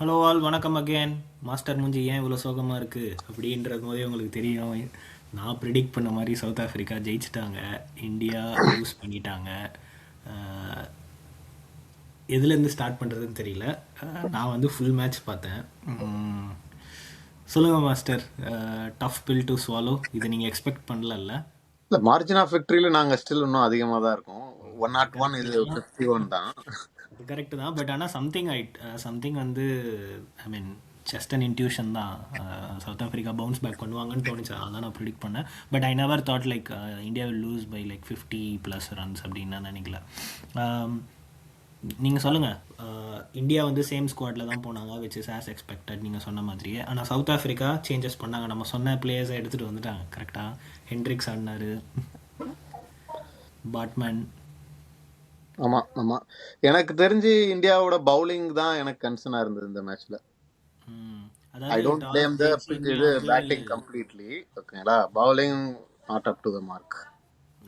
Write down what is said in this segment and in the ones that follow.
Hello all வணக்கம் again. Master மூஞ்சி ஏன் இவ்வளோ சோகமாக இருக்குது அப்படின்றது போதே உங்களுக்கு தெரியும். நான் ப்ரிடிக்ட் பண்ண மாதிரி சவுத் ஆஃப்ரிக்கா ஜெயிச்சிட்டாங்க, இந்தியா லூஸ் பண்ணிட்டாங்க. அஹ், எதுலேருந்து ஸ்டார்ட் பண்ணுறதுன்னு தெரியல. நான் வந்து ஃபுல் மேட்ச் பார்த்தேன். சொல்லுங்கள் master, tough bill to swallow, இதை நீங்கள் எக்ஸ்பெக்ட் பண்ணலல்ல? இல்ல, மார்ஜின் ஆஃப் விக்டரியில நாங்க ஸ்டில் இன்னும் அதிகமா தான் இருக்கோம். 101, கரெக்டு இது தான். 51 தான். அது கரெக்டு தான், பட் ஆனால் சம்திங் வந்து I mean just an intuition தான். சவுத் ஆஃப்ரிக்கா பவுன்ஸ் பேக் பண்ணுவாங்கன்னு தோணுச்சு, அதான் நான் ப்ரிடிக்ட் பண்ணேன். But I never thought like India will lose by like 50+ runs அப்படின்னு நான் நினைக்கல. நீங்கள் சொல்லுங்கள். இந்தியா வந்து சேம் ஸ்குவாடில் தான் போனாங்க, விச் இஸ் ஆஸ் எக்ஸ்பெக்டட் நீங்கள் சொன்ன மாதிரியே. ஆனால் சவுத் ஆஃப்ரிக்கா சேஞ்சஸ் பண்ணாங்க, நம்ம சொன்ன பிளேயர்ஸை எடுத்துகிட்டு வந்துட்டாங்க கரெக்டாக. ஹென்ட்ரிக்ஸ் ஆடினாரு, பாட்மேன். ஆமா ஆமா, எனக்கு தெரிஞ்சு இந்தியாவோட பவுலிங் தான் எனக்கு கன்சர்னா இருந்தது இந்த மேட்ச்ல. ஐ அதாவது டோன்ட் டாஸ் பிளேம் த ஜெயிச்சு இது வந்து பேட்டிங் கம்ப்ளீட்லி. ஓகேங்களா, bowling not up to the mark.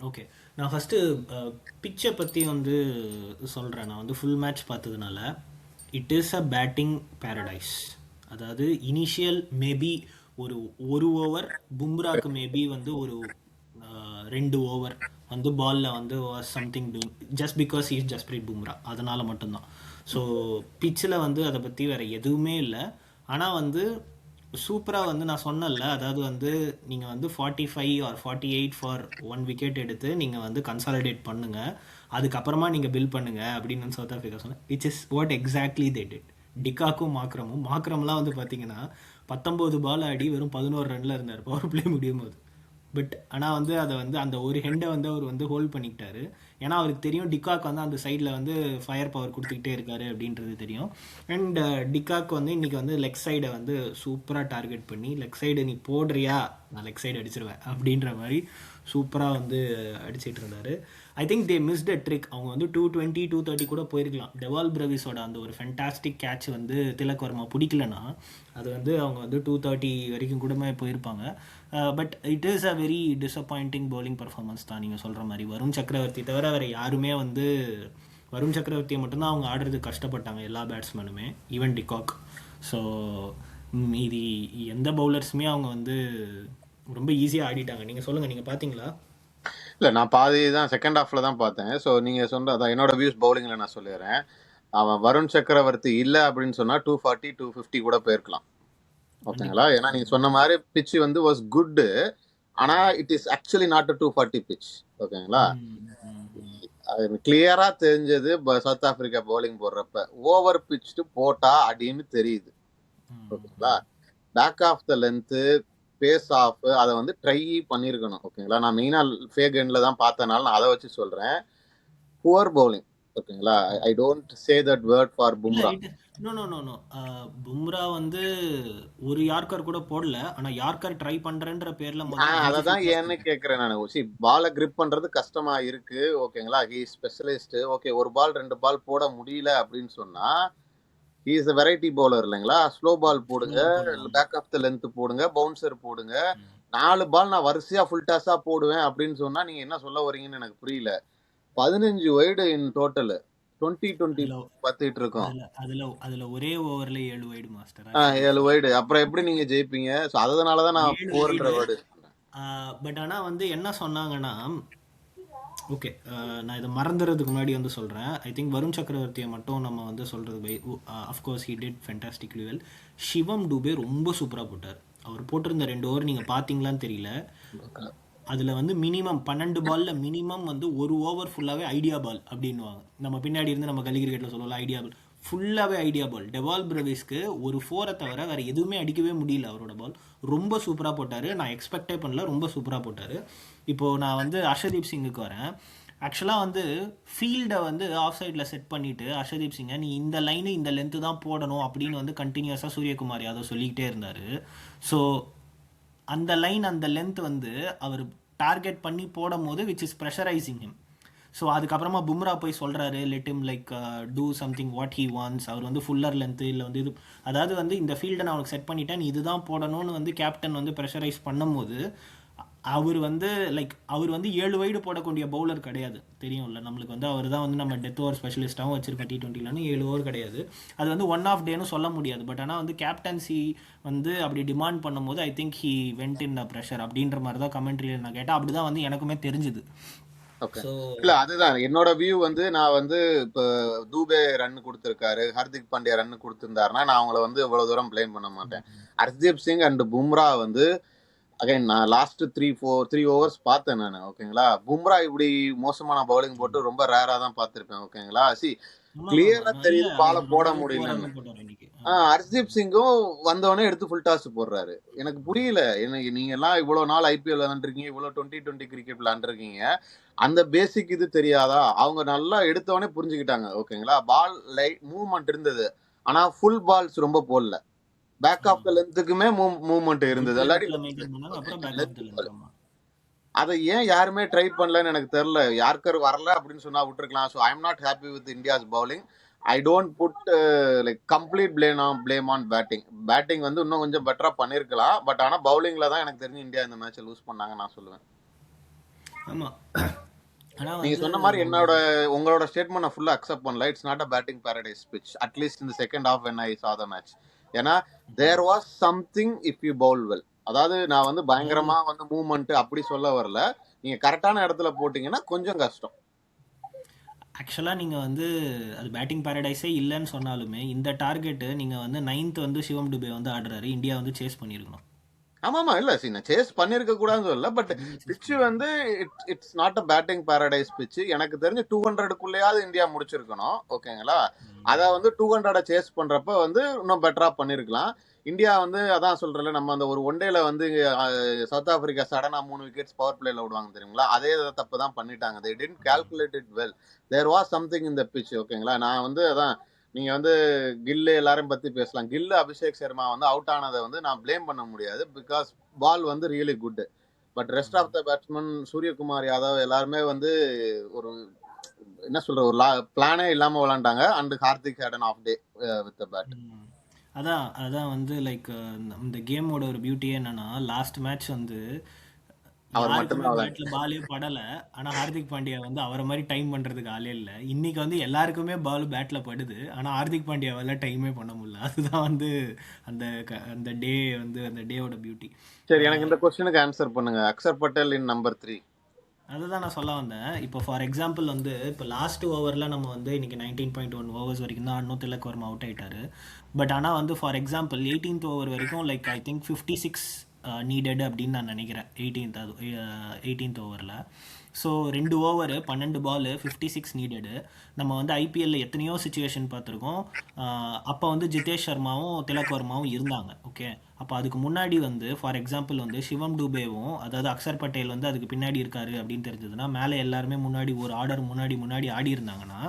Okay. நான் ஃபஸ்ட்டு பிச்சை பற்றி வந்து சொல்கிறேன். நான் வந்து ஃபுல் மேட்ச் பார்த்ததுனால it is a batting paradise. அதாவது இனிஷியல் மேபி ஒரு ஒரு ஓவர் பும்ராக்கு மேபி வந்து ஒரு 2 ஓவர் வந்து பாலில் வந்து something doing just because is Jasprit Bumrah, அதனால் மட்டும்தான். ஸோ பிச்சில் வந்து அதை பற்றி வேறு எதுவுமே இல்லை. ஆனால் வந்து சூப்பராக வந்து நான் சொன்னேன்ல, அதாவது வந்து நீங்கள் வந்து 45 ஆர் 48 ஃபார் 1 விக்கெட் எடுத்து நீங்கள் வந்து கன்சாலிடேட் பண்ணுங்கள், அதுக்கப்புறமா நீங்கள் பில் பண்ணுங்கள் அப்படின்னு சவுத் ஆஃப்ரிக்கா சொன்னேன். Which is what exactly they did. டிகாக்கும் மாக்ரம்லாம் வந்து பார்த்தீங்கன்னா 19 பால் ஆடி வெறும் 11 ரனில் இருந்தார் பவர் பிளே முடியும் போது. பட் ஆனால் வந்து அதை வந்து அந்த ஒரு ஹெண்டை வந்து அவர் வந்து ஹோல்ட் பண்ணிக்கிட்டாரு. ஏன்னா அவருக்கு தெரியும் டிகாக் வந்து அந்த சைடில் வந்து ஃபயர் பவர் கொடுத்துக்கிட்டே இருக்காரு அப்படின்றது தெரியும். அண்ட் டிகாக் வந்து இன்றைக்கி வந்து லெக் சைடை வந்து சூப்பராக டார்கெட் பண்ணி, லெக் சைடு நீ போடுறியா நான் லெக் சைடு அடிச்சிருவேன் அப்படின்ற மாதிரி சூப்பராக வந்து அடிச்சிட்டு இருந்தார். I think they missed a trick. அவங்க வந்து 220 230 கூட போயிருக்கலாம். டெவால் பிரவிஸோட அந்த ஒரு ஃபென்டாஸ்டிக் கேட்ச் வந்து திலக் வர்மா பிடிக்கலனா அது வந்து அவங்க வந்து 230 வரைக்கும் கூடமே போயிருப்பாங்க. But it is a very disappointing bowling performance தான் நீங்கள் சொல்கிற மாதிரி. வருண் சக்கரவர்த்தி தவிர வேறு யாருமே வந்து, வருண் சக்கரவர்த்தியை மட்டும்தான் அவங்க ஆடுறது கஷ்டப்பட்டாங்க எல்லா பேட்ஸ்மேனுமே, ஈவன் டிகாக். ஸோ மீதி எந்த பவுலர்ஸுமே அவங்க வந்து ரொம்ப ஈஸியாக ஆடிட்டாங்க. நீங்கள் சொல்லுங்கள், நீங்கள் பார்த்தீங்களா? இல்ல, நான் பாதி தான் செகண்ட் ஹாஃப்ல தான் பார்த்தேன். ஸோ நீங்க சொன்ன அதான் என்னோட வியூஸ் பவுலிங்ல நான் சொல்லிடுறேன். அவன் வருண் சக்கரவர்த்தி இல்ல அப்படின்னு சொன்னா 240 250 கூட போயிருக்கலாம். ஓகேங்களா, கண்டிப்பாக. ஏன்னா நீங்க சொன்ன மாதிரி பிச் வந்து வாஸ் குட். ஆனா it is actually not 240 pitch. ஓகேங்களா, அது கிளியரா தெரிஞ்சது சவுத் ஆப்பிரிக்கா பவுலிங் போடுறப்ப ஓவர் பிச்சு போட்டா அப்படின்னு தெரியுது. ஓகேங்களா, back of the length, pace off, அதை வந்து ட்ரை பண்ணியிருக்கணும். ஓகேங்களா, நான் மெயினா ஃபேக் எண்ட்ல தான் பார்த்தனால நான் அதை வச்சு சொல்றேன். Poor bowling. ஓகேங்களா, I don't say that word for இல்லை பும்ரா. இது no no no no Bumrah வந்து ஒரு யார்க்கர் கூட போடல. ஆனால் யார்க்கர் ட்ரை பண்ணுறேன்ற பேரில் முதல்ல 5 அததான் சிக்ஸஸ் ஏன்னு போட்டார். கேக்குறேன் நான். பாலை கிரிப் பண்றது கஷ்டமா இருக்கு. ஓகேங்களா, ஹி ஸ்பெஷலிஸ்ட். ஓகே, ஒரு பால் 2 பால் போட முடியல அப்படின்னு சொன்னா ஹி இஸ் வெரைட்டி பவுலர் இல்லைங்களா. ஸ்லோ பால் போடுங்க, ஸ்லோவாக போடலாம். பேக் ஆஃப் த லென்த் போடுங்க, பவுன்சர் போடுங்க. 4 பால் நான் வரிசையா ஃபுல் டாஸா போடுவேன் அப்படின்னு சொன்னா நீங்க என்ன சொல்ல வரீங்கன்னு எனக்கு புரியல. 15 வைடு இன் டோட்டல் 2020 அதில் பார்த்துட்டு இருக்கோம். அதில் அதில் அதில் ஒரே ஓவரில் 7 வைடு மாஸ்டர் 7 ஆர்சிபி. வைடு அப்புறம் எப்படி நீங்க ஜெயிப்பீங்க? ஸோ அதனாலதான் நான் 7 வைடு. 4 வேர்டு. பட் ஆனால் வந்து என்ன சொன்னாங்கன்னா, ஓகே, நான் இதை மறந்துடுறதுக்கு முன்னாடி வந்து சொல்கிறேன். ஐ திங்க் வருண் சக்கரவர்த்தியை மட்டும் நம்ம வந்து சொல்கிறது by of course he did fantastically well. Shivam Dube ரொம்ப சூப்பராக போட்டார். அவர் போட்டிருந்த 2 ஓவர் நீங்கள் பார்த்தீங்களான்னு தெரியல. அதில் வந்து மினிமம் 12 பாலில் மினிமம் வந்து ஒரு ஓவர் ஃபுல்லாகவே ஐடியா பால் அப்படின்வாங்க. நம்ம பின்னாடி இருந்து நம்ம கலி கிரிக்கெட்டில் சொல்லுவோம்ல ஐடியா பால், ஃபுல்லாகவே ஐடியா பால். டெவால் பிரவிஸ்க்கு ஒரு 4 தவிர வேறு எதுவுமே அடிக்கவே முடியல. அவரோட பால் ரொம்ப சூப்பராக போட்டார். நான் எக்ஸ்பெக்டே பண்ணல, ரொம்ப சூப்பராக போட்டார். இப்போது நான் வந்து அர்ஷதீப் சிங்குக்கு வரேன். ஆக்சுவலாக வந்து ஃபீல்டை வந்து ஆஃப் சைடில் செட் பண்ணிவிட்டு அர்ஷதீப் சிங்கை நீ இந்த லைனு இந்த லென்த்து தான் போடணும் அப்படின்னு வந்து கண்டினியூஸாக சூரியகுமார் யாதவ் சொல்லிக்கிட்டே இருந்தார். ஸோ அந்த லைன் அந்த லென்த் வந்து அவர் டார்கெட் பண்ணி போடும் போது which is pressurising him. So அதுக்கப்புறமா பும்ரா போய் சொல்கிறாரு let him like do something what he wants. அவர் வந்து ஃபுல்லர் லென்த்து இல்லை வந்து இது, அதாவது வந்து இந்த ஃபீல்டை நான் அவனுக்கு செட் பண்ணிட்டேன் நீ இதுதான் போடணும்னு வந்து கேப்டன் வந்து ப்ரெஷரைஸ் பண்ணும்போது அவர் வந்து அவர் வந்து 7 வைடு போடக்கூடிய பவுலர் கிடையாது, தெரியும்ல நம்மளுக்கு. வந்து அவர் தான் வந்து நம்ம டெத் ஓவர் ஸ்பெஷலிஸ்ட்டாகவும் வச்சிருக்கோம் T20லான்னு. 7 ஓவர் கிடையாது. அது வந்து ஒன் ஆஃப் டேன்னு சொல்ல முடியாது. பட் ஆனால் வந்து கேப்டன்சி வந்து அப்படி டிமாண்ட் பண்ணும்போது ஐ think he went in the pressure அப்படின்ற மாதிரி தான் கமெண்ட்ரியில் நான் கேட்டேன். அப்படி தான் வந்து எனக்குமே தெரிஞ்சுது. ஓகே. ஸோ இல்ல அதுதான் என்னோட வியூ. வந்து நான் வந்து இப்போ தூபே ரன் கொடுத்துருக்காரு, ஹர்திக் பாண்டியா ரன் கொடுத்துருந்தாருன்னா நான் அவங்கள வந்து இவ்வளவு தூரம் பிளேம் பண்ண மாட்டேன். ஹர்தீப் சிங் அண்ட் பும்ரா வந்து அகைன் நான் லாஸ்ட் 3 ஓவர்ஸ் பார்த்தேன் நான். ஓகேங்களா, பும்ரா இப்படி மோசமான பவுலிங் போட்டு ரொம்ப ரேரா தான் பார்த்திருப்பேன். ஓகேங்களா, கிளியரா தெரியுது பால போட முடியலன்னு. ஹர்தீப் சிங்கும் வந்தவொடனே எடுத்து ஃபுல் டாஸ் போடுறாரு. எனக்கு புரியல, எனக்கு நீங்க எல்லாம் இவ்வளவு நாள் ஐபிஎல் விளாண்டுருக்கீங்க, இவ்வளவு 2020 கிரிக்கெட் விளாண்டுருக்கீங்க, அந்த பேசிக் இது தெரியாதா? அவங்க நல்லா எடுத்தவொடனே புரிஞ்சுக்கிட்டாங்க. ஓகேங்களா, பால் மூவ்மெண்ட் இருந்தது, ஆனா ஃபுல் பால்ஸ் ரொம்ப போடல. பேக் ஆஃப் த லென்த்துக்குமே மூவ்மெண்ட் இருந்தது. அதை ஏன் யாருமே ட்ரை பண்ணலன்னு எனக்கு தெரியல. யார்கர் வரல அப்படின்னு சொன்னா விட்டுருக்கலாம். So I am not happy with India's bowling. I don't put complete blame on batting வந்து இன்னும் கொஞ்சம் பெட்டரா பண்ணிருக்கலாம். பட் ஆனா பவுலிங்ல தான் எனக்கு தெரிஞ்சு இந்தியா இந்த மேட்சை லூஸ் பண்ணாங்க நான் சொல்லுவேன். ஆமா, நீங்க சொன்ன மாதிரி உங்களோட ஸ்டேட்மெண்ட் நான் ஃபுல்லா அக்செப்ட் பண்ணல. It's not a batting paradise pitch, at least இந்த second half when I saw the match. ஏன்னா there was something if you bowl well. அதாவது நான் வந்து பயங்கரமா வந்து மூவ்மெண்ட் அப்படி சொல்ல வரல. நீங்க கரெக்டான இடத்துல போட்டீங்கன்னா கொஞ்சம் கஷ்டம். ஆக்சுவலாக நீங்கள் வந்து அது பேட்டிங் பேரடைஸே இல்லைன்னு சொன்னாலுமே இந்த டார்கெட்டு நீங்கள் வந்து 9th வந்து சிவம் டுபே வந்து ஆடுறாரு, இந்தியா வந்து சேஸ் பண்ணியிருக்கணும். ஆமாமா, இல்ல நான் சேஸ் பண்ணிருக்க கூடாதுன்னு சொல்லல. பட் பிச்சு வந்து it's not a batting Paradise பிச்சு. எனக்கு தெரிஞ்சு 200க்குள்ளேயாவது இந்தியா முடிச்சிருக்கணும். ஓகேங்களா, அதை வந்து 200 சேஸ் பண்றப்ப வந்து இன்னும் பெட்டரா பண்ணிருக்கலாம். இந்தியா வந்து அதான் சொல்றல, நம்ம அந்த ஒரு ஒன்டேல வந்து சவுத் ஆப்பிரிக்கா சடனா 3 விக்கெட்ஸ் பவர் பிளேல விடுவாங்க தெரியுங்களா, அதே தப்பு தான் பண்ணிட்டாங்க. they didn't calculate it well. there was something in the pitch. ஓகேங்களா, நான் வந்து அதான் நீங்க வந்து கில்லு எல்லாரும் பத்தி பேசலாம். கில்லு அபிஷேக் சர்மா வந்து அவுட் ஆனதை வந்து நான் பிளேம் பண்ண முடியாது, பிகாஸ் பால் வந்து really good. But rest of the batsmen Suryakumar Yadav எல்லாருமே வந்து ஒரு என்ன சொல்ற ஒரு பிளானே இல்லாம விளையாண்டாங்க. And Hardik had an off day with the bat. அதான் வந்து இந்த கேமோட ஒரு பியூட்டியே என்னன்னா, லாஸ்ட் மேட்ச் வந்து பேட்ல பாலே படல, ஆனா ஹார்திக் பாண்டியா வந்து அவரை மாதிரி டைம் பண்றதுக்கு ஆளே இல்லை. இன்னைக்கு வந்து எல்லாருக்குமே பால் பேட்ல படுது, ஆனா ஹார்திக் பாண்டியாவால டைமே பண்ண முடியல. அதுதான் வந்து அந்த டே வந்து அந்த டேவோட பியூட்டி. சரி, எனக்கு இந்த क्वेश्चनக்கு ஆன்சர் பண்ணுங்க. Axar Patel in number 3. அதுதான் நான் சொல்ல வந்தேன். இப்போ ஃபார் எக்ஸாம்பிள் வந்து இப்போ லாஸ்ட் ஓவரில் நம்ம வந்து இன்னைக்கு 19.1 ஓவர்ஸ் வரைக்கும் தான் ஆடணும், திலக் வர்மா அவுட் ஆயிட்டாரு. பட் ஆனால் வந்து ஃபார் எக்ஸாம்பிள் 18th ஓவர் வரைக்கும் ஐ திங்க் 56 நீடட் அப்படின்னு நான் நினைக்கிறேன் 18th ஓவரில். ஸோ 2 ஓவர் 12 பால் 56 நீடடு. நம்ம வந்து ஐபிஎல்ல எத்தனையோ சுச்சுவேஷன் பார்த்துருக்கோம். அப்போ வந்து ஜிதேஷ் சர்மாவும் திலக் வர்மாவும் இருந்தாங்க. ஓகே, அப்போ அதுக்கு முன்னாடி வந்து ஃபார் எக்ஸாம்பிள் வந்து சிவம் டுபேவும் அதாவது அக்ஷர் பட்டேல் வந்து அதுக்கு பின்னாடி இருக்காரு அப்படின்னு தெரிஞ்சதுன்னா, மேலே எல்லாருமே முன்னாடி ஒரு ஆர்டர் முன்னாடி ஆடி இருந்தாங்கன்னா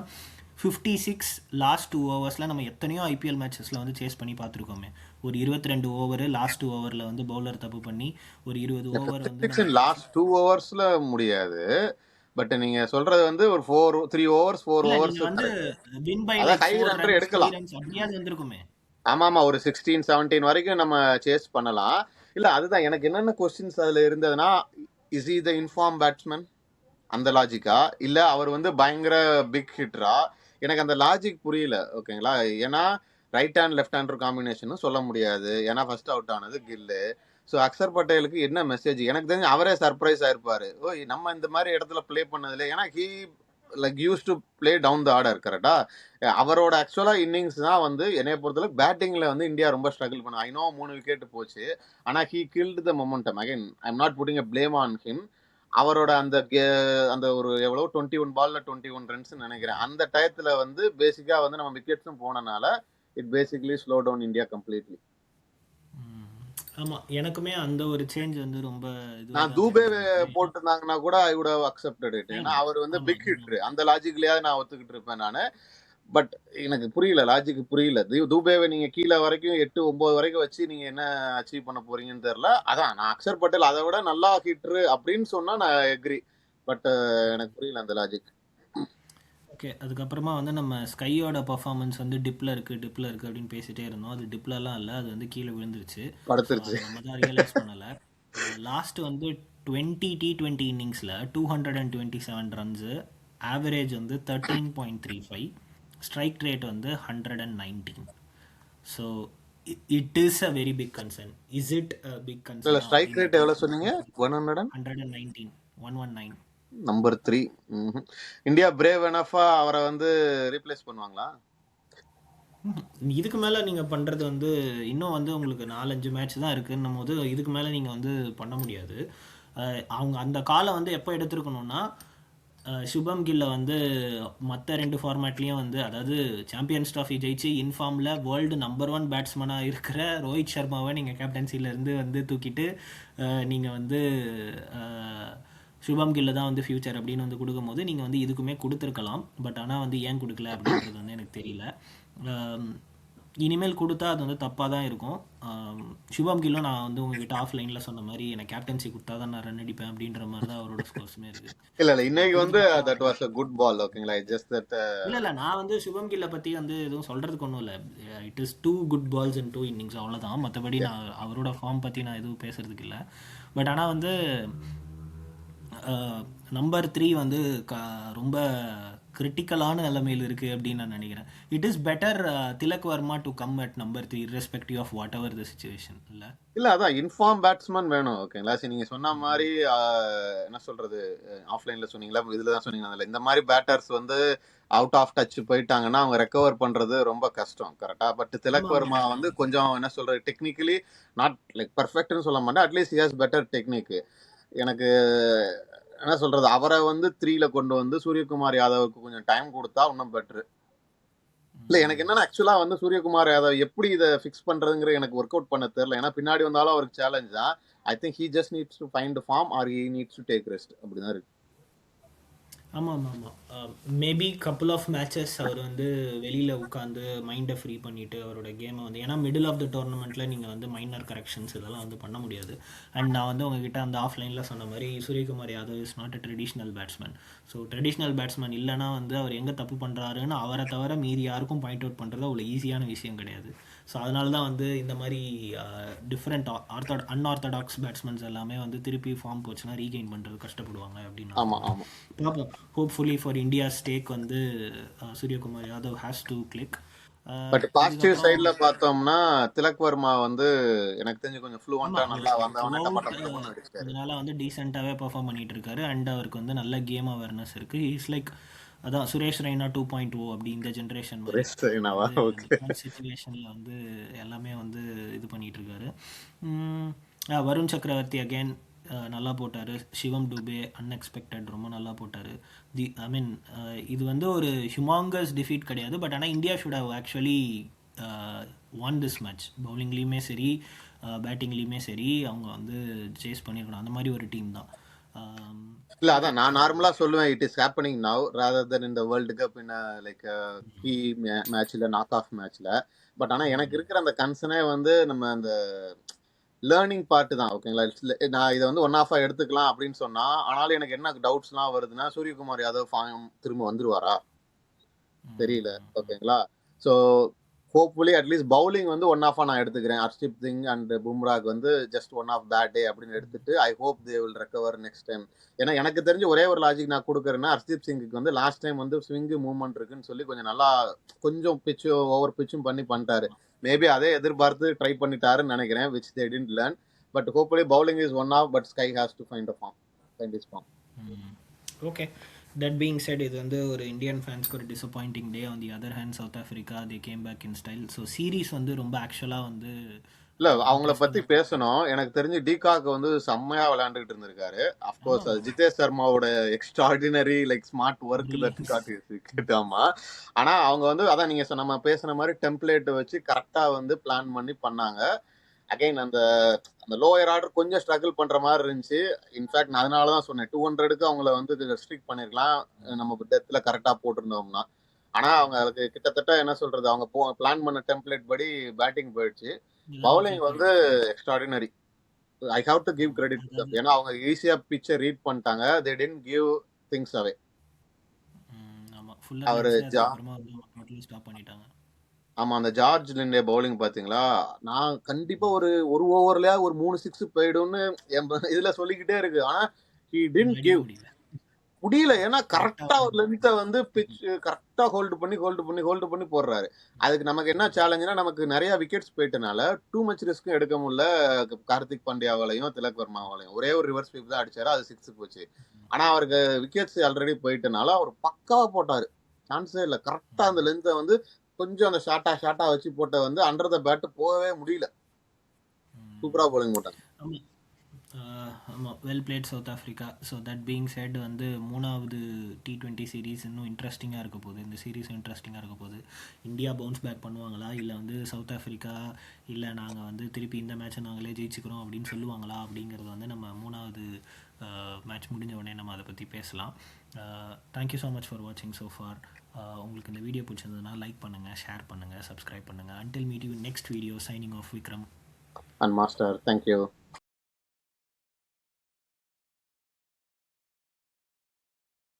56 லாஸ்ட் 2 ஓவர்ஸில் நம்ம எத்தனையோ ஐபிஎல் மேட்சஸில் வந்து சேஸ் பண்ணி பார்த்துருக்கோமே. ஒரு 22 ஓவர் லாஸ்ட் ஓவரில் வந்து பவுலர் தப்பு பண்ணி ஒரு 20 ஓவர் வந்து லாஸ்ட் 2 ஓவர்ஸ்ல முடியாது. பட் நீங்க சொல்றது வந்து ஒரு 3 ஓவர்ஸ் 4 ஓவர்ஸ் வந்து வின் பை எடுக்கலாம். அப்படியாவது வந்திருக்குமே. ஆமாமா, ஒரு 16 17 வரைக்கும் நம்ம சேஸ் பண்ணலாம். இல்ல அதுதான் எனக்கு என்னென்ன கொஸ்டின்ஸ் அதுல இருந்ததுன்னா, is he the inform batsman, அந்த லாஜிக்கா, இல்ல அவர் வந்து பயங்கர பிக் ஹிட்டரா? எனக்கு அந்த லாஜிக் புரியல. ஓகேங்களா, ஏன்னா right hand left hander combination சொல்ல முடியாது. ஏன்னா ஃபர்ஸ்ட் அவுட் ஆனது கில்லு. ஸோ அக்ஷர் பட்டேலுக்கு என்ன மெசேஜ்? எனக்கு தெரிஞ்சு அவரே சர்ப்ரைஸ் ஆயிருப்பாரு, ஓ நம்ம இந்த மாதிரி இடத்துல பிளே பண்ணதுல. ஏன்னா he use to play down the order. கரெக்டா, அவரோட ஆக்சுவலா இன்னிங்ஸ் தான் வந்து என்னைய பொறுத்தளவுக்கு பேட்டிங்ல வந்து இந்தியா ரொம்ப ஸ்ட்ரகிள் பண்ண. ஐ நோ 3 விக்கெட் போச்சு, ஆனா he guild the momentum. Again I am not putting a blame on him. அவரோட அந்த ஒரு எவ்வளவு 21 பால்ல 21 ரன்ஸ் நினைக்கிறேன். அந்த டயத்துல வந்து பேசிக்கா வந்து நம்ம விக்கெட்ஸும் போனனால it basically slow down India completely. ஆமா, எனக்குமே அந்த ஒரு சேஞ்ச் வந்து ரொம்ப நான் தூபே போட்டிருந்தாங்கன்னா கூட I would have accepted it. ஏன்னா அவர் வந்து பிக் ஹிட்டர், அந்த லாஜிக்லயாவது நான் ஒத்துக்கிட்டு இருப்பேன் நானு. பட் எனக்கு புரியல, லாஜிக் புரியல. தூபேவை நீங்க கீழே வரைக்கும் 8 9 வரைக்கும் வச்சு நீங்க என்ன அச்சீவ் பண்ண போறீங்கன்னு தெரியல. அதான் நான் அக்ஷர் பட்டேல் அதை விட நல்லா ஹிட்டர் அப்படின்னு சொன்னா நான் எக்ரி. பட் எனக்கு புரியல அந்த லாஜிக். ஓகே, அதுக்கப்புறமா வந்து நம்ம ஸ்கையோட பர்ஃபார்மன்ஸ் வந்து டிப்ல இருக்கு அப்படின்னு பேசிட்டே இருந்தோம். அது டிப்லலாம் இல்லை, அது வந்து கீழே விழுந்துருச்சு, படுத்துருச்சு. நம்ம தான் ரியலைஸ் பண்ணலை. லாஸ்ட் வந்து 20 T20 இன்னிங்ஸில் 227 ரன்ஸு, ஆவரேஜ் வந்து 13.35, ஸ்ட்ரைக் ரேட் வந்து 119. So it is a very big concern. Is it a big இல்ல கன்சர்ன் ஸ்ட்ரைக் ரேட் எவ்வளவு சொன்னீங்க? 100 119, 119. நம்பர் 3. இந்தியா பிரேவ் எனஃபா அவரை வந்து ரீப்ளேஸ் பண்ணுவாங்களா? இதுக்கு மேலே நீங்கள் பண்ணுறது வந்து இன்னும் வந்து உங்களுக்கு 4-5 மேட்ச் தான் இருக்குன்னும் போது இதுக்கு மேலே நீங்கள் வந்து பண்ண முடியாது. அவங்க அந்த காலை வந்து எப்போ எடுத்துருக்கணும்னா, சுபம் கில்லை வந்து மற்ற 2 ஃபார்மேட்லேயும் வந்து, அதாவது சாம்பியன்ஸ் ட்ராஃபி ஜெயிச்சு இன்ஃபார்மில் வேர்ல்டு நம்பர் 1 பேட்ஸ்மேனாக இருக்கிற ரோஹித் சர்மாவை நீங்கள் கேப்டன்சிலேருந்து வந்து தூக்கிட்டு நீங்கள் வந்து சுபம் கில்ல தான் வந்து ஃபியூச்சர் அப்படின்னு வந்து கொடுக்கும்போது நீங்கள் வந்து இதுக்குமே கொடுத்துருக்கலாம். பட் ஆனால் வந்து ஏன் கொடுக்கல அப்படின்றது வந்து எனக்கு தெரியல. இனிமேல் கொடுத்தா அது வந்து தப்பாக தான் இருக்கும். சுபம் கில்லும் நான் வந்து உங்ககிட்ட ஆஃப்லைனில் சொன்ன மாதிரி எனக்கு கேப்டன்சி கொடுத்தா தான் நான் ரன் அடிப்பேன் அப்படின்ற மாதிரி தான் அவரோட ஸ்கோர்ஸுமே இருக்குது. இல்ல இன்னைக்கு வந்து that was a good ball, ஓகேங்களா? ஜஸ்ட் தட் இல்லை நான் வந்து சுபம் கில்லை பற்றி வந்து எதுவும் சொல்கிறதுக்கு ஒன்றும் இல்லை. It is 2 good balls in 2 innings, அவ்வளோதான். மற்றபடி நான் அவரோட ஃபார்ம் பற்றி நான் எதுவும் பேசுறதுக்கு இல்லை. பட் ஆனால் வந்து நம்பர் 3 வந்து ரொம்ப கிரிட்டிக்கலான நிலைமையில் இருக்குது அப்படின்னு நான் நினைக்கிறேன். It is better Tilak Varma to come at number 3 irrespective of whatever the situation. இல்லை அதான் இன்ஃபார்ம் பேட்ஸ்மேன் வேணும், ஓகேங்களா? சரி, நீங்க சொன்ன மாதிரி என்ன சொல்றது, ஆஃப்லைன்ல சொன்னீங்களா, இதுல தான் சொன்னீங்களா, இந்த மாதிரி பேட்டர்ஸ் வந்து அவுட் ஆஃப் டச் போயிட்டாங்கன்னா அவங்க ரெக்கவர் பண்றது ரொம்ப கஷ்டம், கரெக்டா? பட் திலக் வர்மா வந்து கொஞ்சம் என்ன சொல்றது, டெக்னிக்கலி நாட் லைக் பர்ஃபெக்ட்னு சொல்ல மாட்டேன், at least he has better technique. எனக்கு என்ன சொல்றது, அவரை வந்து 3ல கொண்டு வந்து சூரியகுமார் யாதவுக்கு கொஞ்சம் டைம் கொடுத்தா இன்னும் பெட்ரு. இல்ல எனக்கு என்னன்னா, ஆக்சுவலா வந்து சூரியகுமார் யாதவ் எப்படி இதை ஃபிக்ஸ் பண்றதுங்கிற எனக்கு ஒர்க் அவுட் பண்ண தெரியல. ஏன்னா பின்னாடி வந்தாலும் அவருக்கு சேலஞ்ச் தான். I think he just needs to find form or he needs to take rest, அப்படிதான் இருக்கு. ஆமாம். மேபி கப்புள் ஆஃப் மேட்சஸ் அவர் வந்து வெளியில் உட்காந்து மைண்டை ஃப்ரீ பண்ணிவிட்டு அவரோட கேமை வந்து, ஏன்னா மிடில் ஆஃப் த டோர்னமெண்ட்டில் நீங்கள் வந்து மைனர் கரெக்ஷன்ஸ் இதெல்லாம் வந்து பண்ண முடியாது. அண்ட் நான் வந்து உங்ககிட்ட அந்த ஆஃப்லைனில் சொன்ன மாதிரி Suryakumar Yadav is not a traditional batsman. So traditional batsman இல்லைனா வந்து அவர் எங்கே தப்பு பண்ணுறாருன்னு அவரை தவிர மீதி யாருக்கும் பாயிண்ட் அவுட் பண்ணுறது அவ்வளோ ஈஸியான விஷயம் கிடையாது. ஸோ அதனால தான் வந்து இந்த மாதிரி டிஃப்ரெண்ட் அன்ஆர்த்தடாக்ஸ் பேட்ஸ்மேன்ஸ் எல்லாமே வந்து திருப்பி ஃபார்ம் போச்சுன்னா ரீகெயின் பண்ணுறது கஷ்டப்படுவாங்க அப்படின்னு பார்ப்போம். ஹோப்ஃபுல்லி ஃபார் இந்தியா ஸ்டேக் வந்து Suryakumar Yadav has to click. But positive சைடுல பார்த்தோம்னா திலக் வர்மா வந்து எனக்கு தெரிஞ்சு கொஞ்சம் ஃப்ளூவெண்டா நல்லா அதனால வந்து டீசெண்டாகவே பெர்ஃபார்ம் பண்ணிட்டு இருக்காரு. அண்ட் அவருக்கு வந்து நல்ல கேம் அவேர்னஸ் இருக்கு. இஸ் லைக் அதான் சுரேஷ் ரெய்னா 2.0 அப்படி இந்த ஜென்ரேஷன் சிச்சுவேஷனில் வந்து எல்லாமே வந்து இது பண்ணிட்டு இருக்காரு. வருண் சக்கரவர்த்தி அகெயின் நல்லா போட்டார். சிவம் டுபே அன்எக்ஸ்பெக்டட் ரொம்ப நல்லா போட்டார். இது வந்து ஒரு ஹியூமாங்கஸ் டிஃபீட் கிடையாது. பட் ஆனால் India should have actually won this match. பவுலிங்லேயுமே சரி பேட்டிங்லேயுமே சரி அவங்க வந்து சேஸ் பண்ணியிருக்கணும். அந்த மாதிரி ஒரு டீம் தான். இல்ல அதான் நான் நார்மலா சொல்லுவேன், it is happening now rather than இந்த world cup in like key மேட்ச்ல, நாக் ஆஃப் மேட்ச்ல. பட் ஆனா எனக்கு இருக்கிற அந்த கன்சர்னே வந்து நம்ம அந்த லேர்னிங் பார்ட் தான், ஓகேங்களா? நான் இதை வந்து ஒன் ஆஃபா எடுத்துக்கலாம் அப்படின்னு சொன்னா, ஆனாலும் எனக்கு என்ன டவுட்ஸ்லாம் வருதுன்னா, சூரியகுமார் யாதவ் ஃபார்ம் திரும்ப வந்துருவாரா தெரியல, ஓகேங்களா? ஸோ ஹோப்ஃபுல்லி அட்லீஸ்ட் பவுலிங் வந்து ஒன் ஆஃபா நான் எடுத்துக்கிறேன். ஹர்ஷ்தீப் சிங் அண்ட் பும்ராக் வந்து just one off bad day அப்படின்னு எடுத்துட்டு I hope they will recover next time. ஏன்னா எனக்கு தெரிஞ்சு ஒரே ஒரு லாஜிக் நான் கொடுக்குறேன்னா, ஹர்ஷ்தீப் சிங்குக்கு வந்து லாஸ்ட் டைம் வந்து ஸ்விங்கு மூவ்மெண்ட் இருக்குன்னு சொல்லி கொஞ்சம் நல்லா கொஞ்சம் பிச்சு ஓவர் பிச்சும் பண்ணிட்டாரு. மேபி அதே எதிர்பார்த்து ட்ரை பண்ணிட்டாருன்னு நினைக்கிறேன், which they didn't learn. But hopefully bowling is one off, but SKY has to find is form. Okay, that being set, இது வந்து ஒரு இந்தியன் ஃபேன்ஸ்க்கு ஒரு disappointing day. On the other hand South Africa they came back in style. So series வந்து ரொம்ப ஆக்சுவலாக வந்து இல்ல அவங்கள பத்தி பேசணும். எனக்கு தெரிஞ்சு டிகாக் வந்து செம்மையா விளையாண்டுட்டு இருந்திருக்காரு. அப்கோர்ஸ் அது ஜிதேஷ் சர்மாவோட extraordinary like smart work that god is. ஆமா, ஆனா அவங்க வந்து அதான் நீங்க நம்ம பேசுன மாதிரி டெம்ப்ளேட் வச்சு கரெக்டா வந்து பிளான் பண்ணி பண்ணாங்க. அகைன் அந்த லோயர் ஆர்டர் கொஞ்சம் ஸ்ட்ரகிள் பண்ற மாதிரி இருந்துச்சு. இன்ஃபேக்ட் நான் அதனாலதான் சொன்னேன் 200க்கு அவங்கள வந்து ரெஸ்ட்ரிக்ட் பண்ணிருக்கலாம் நம்ம டெத்ல கரெக்டா போட்டிருந்தோம்னா. ஆனா அவங்க அதுக்கு கிட்டத்தட்ட என்ன சொல்றது, அவங்க பிளான் பண்ண டெம்ப்ளேட் படி பேட்டிங் போயிடுச்சு. பவுலிங் வந்து extraordinary. I have to give credit. ஏன்னா அவங்க ஈஸியா பிச்சை ரீட் பண்ணிட்டாங்க. தே டிடன்ட் கிவ் திங்ஸ் அவே. அவரு ஸ்டாப் பண்ணிட்டாங்க. ஆமா, அந்த ஜார்ஜ் லிண்டே பவுலிங் பாத்தீங்களா? நான் கண்டிப்பா ஒரு ஓவர்ல ஒரு 3 சிக்ஸ் போயிடும்னு இதுல சொல்லிக்கிட்டே இருக்கு. ஆனா ஹி டிட்ன்ட் விளையாடவே கிவ். முடியல. முடியல. ஏன்னா கரெக்ட்டா கரெக்ட்டா ஒரு லென்த்த வந்து பிட்ச் கரெக்ட்டா ஹோல்டு பண்ணி போடுறாரு. அதுக்கு நமக்கு என்ன சேலஞ்சுன்னா, நமக்கு நெறைய விக்கெட்ஸ் போயிட்டனால, டூ மச் ரிஸ்க்கும் எடுக்க முடியல. கார்த்திக் பாண்டியாவாலயும், திலக் வர்மாவாலயும். ஒரே ஒரு ரிவர்ஸ் ஸ்வீப் தான் அடிச்சாரு. அது 6 போச்சு. ஆனா அவருக்கு விக்கெட்ஸ் ஆல்ரெடி போயிட்டனால, அவர் பக்காவா போட்டாரு. சான்ஸே இல்ல. கரெக்ட்டா அந்த லென்த்த வந்து கொஞ்சம் அந்த ஷார்ட்டா வச்சு போட்ட வந்து அண்டர் த பேட் போகவே முடியல. சூப்பரா பவுலிங் போட்டாங்க. ஆமா. ஆமாம், well plate south Africa. So that being said வந்து 3வது T20 சீரீஸ் இன்னும் இன்ட்ரெஸ்டிங்காக இருக்க போகுது. இந்த சீரீஸ் இன்ட்ரெஸ்டிங்காக இருக்க போகுது. இந்தியா பவுன்ஸ் பேக் பண்ணுவாங்களா, இல்லை வந்து சவுத் ஆஃப்ரிக்கா இல்லை நாங்கள் வந்து திருப்பி இந்த மேட்சை நாங்களே ஜெயிச்சுக்கிறோம் அப்படின்னு சொல்லுவாங்களா அப்படிங்கிறது வந்து நம்ம 3வது மேட்ச் முடிஞ்ச உடனே நம்ம அதை பற்றி பேசலாம். தேங்க்யூ ஸோ மச் ஃபார் வாட்சிங் ஸோ ஃபார். உங்களுக்கு இந்த வீடியோ பிடிச்சிருந்ததுன்னா லைக் பண்ணுங்கள், ஷேர் பண்ணுங்கள், சப்ஸ்கிரைப் பண்ணுங்கள். Until meet you next video. Signing off Vikram and master, thank you.